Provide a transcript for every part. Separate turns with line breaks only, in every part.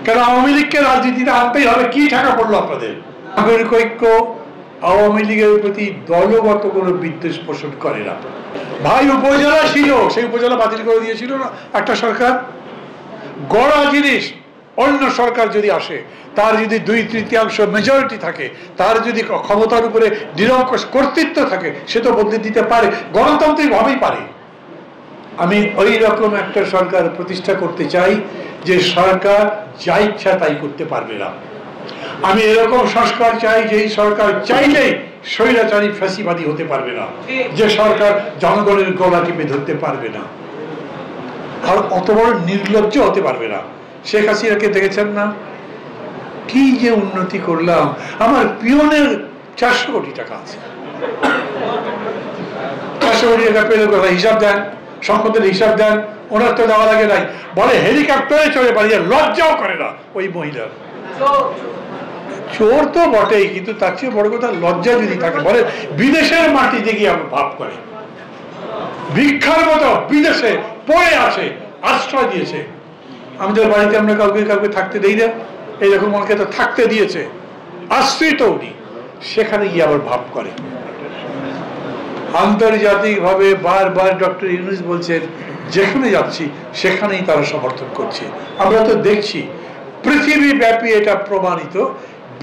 কারণ আওয়ামী লীগকে রাজনীতিতে আনতেই হবে। কি টাকা পড়লো আপনাদের? নাগরিক ঐক্য আওয়ামী লীগের প্রতি দলগত কোনো বিদ্বেষ পোষণ করে না। ভাই উপজেলা ছিল, সেই উপজেলা বাতিল করে দিয়েছিল না একটা সরকার। গড়া জিনিস অন্য সরকার যদি আসে, তার যদি 2/3 মেজরিটি থাকে, তার যদি ক্ষমতার উপরে নিরঙ্কুশ কর্তৃত্ব থাকে, সে তো বদলে দিতে পারে, গণতান্ত্রিক ভাবেই পারে। আমি ওই রকম একটা সরকার প্রতিষ্ঠা করতে চাই যে সরকার যা ইচ্ছা তাই করতে পারবে না। আমি এরকম সংস্কার চাই যে এই সরকার চাইলেই স্বৈরাচারী ফ্যাসিবাদী হতে পারবে না, যে সরকার জনগণের গলা টিপে ধরতে পারবে না, আর অত বড় নির্লজ্জ হতে পারবে না। শেখ হাসিনাকে দেখেছেন না, কি যে উন্নতি করলাম। আমার পিয়নের 400 কোটি টাকা আছে। 400 কোটি টাকা পেলে কথা হিসাব দেন, সম্পদের হিসাব দেন। ওনার তো দেওয়া লাগে নাই, বলে হেলিকপ্টারে চলে পালিয়ে, লজ্জাও করে না ওই মহিলার। চোর তো বটেই, কিন্তু তার চেয়ে বড় কথা লজ্জা যদি থাকে, বলে বিদেশের মাটিতে গিয়ে আমার ভাব করে, ভিক্ষার মতো বিদেশে পড়ে আছে, আশ্রয় দিয়েছে। আমাদের বাড়িতে আমরা কাউকে কাউকে থাকতে দেই না, এইরকম অনেকে তো থাকতে দিয়েছে, আশ্রিত উনি, সেখানে গিয়ে আবার ভাব করে। আন্তর্জাতিকভাবে বারবার ডক্টর ইউনূস বলছেন, যেখানে যাচ্ছি সেখানেই তারা সমর্থন করছে। আমরা তো দেখছি পৃথিবীব্যাপী এটা প্রমাণিত।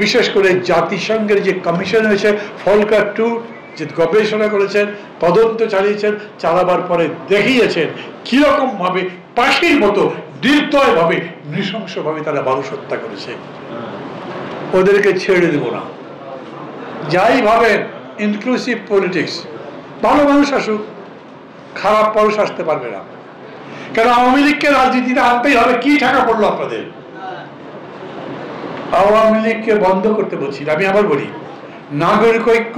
বিশেষ করে জাতিসংঘের যে কমিশন হয়েছে, ফলকার 2 যে গবেষণা করেছেন, তদন্ত চালিয়েছেন, চালাবার পরে দেখিয়েছেন কিরকম ভাবে পাখির মতো নির্দয় ভাবে নৃশংস ভাবে তারা মানুষ হত্যা করেছে। ওদেরকে ছেড়ে দেব না, যাই ভাবেন। ইনক্লুসিভ পলিটিক্স, ভালো মানুষ আসুক, খারাপ মানুষ আসতে পারবে না। কারণ আওয়ামী লীগকে রাজনীতিতে আনতেই হবে। কি টাকা পড়লো আপনাদের? আওয়ামী লীগকে বন্ধ করতে বলছি। আমি আবার বলি, নাগরিক ঐক্য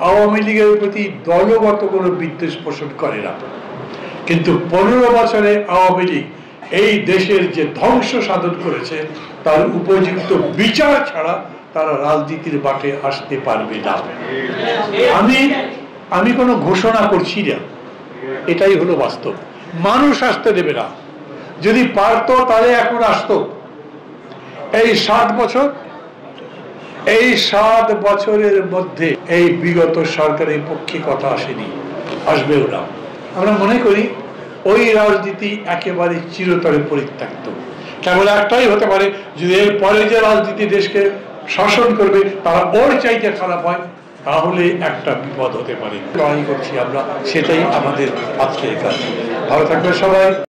আওয়ামী লীগের প্রতি দলগত কোনো বিদ্বেষ পোষণ করে না, কিন্তু 15 বছরে আওয়ামী লীগ এই দেশের যে ধ্বংস সাধন করেছে, তার উপযুক্ত বিচার ছাড়া তারা রাজনীতির বাটে আসতে পারবে না। আমি কোনো ঘোষণা করছি না, এটাই হলো বাস্তব। মানুষ আসতে দেবে না। যদি পারতো তাহলে এখন আসতো। এই 7 বছরের মধ্যে এই বিগত সরকারের পক্ষে কথা আসেনি, আসবেও না। আমরা মনে করি ওই রাজনীতি একেবারে চিরতরে পরিত্যক্ত। কেবল একটাই হতে পারে, যদি এর পরে যে রাজনীতি দেশকে শাসন করবে তারা ওর চাইতে খারাপ হয়, তাহলে একটা বিপদ হতে পারে। লড়াই করছি আমরা, সেটাই আমাদের আজকের কাজ। ভালো থাকবে সবাই।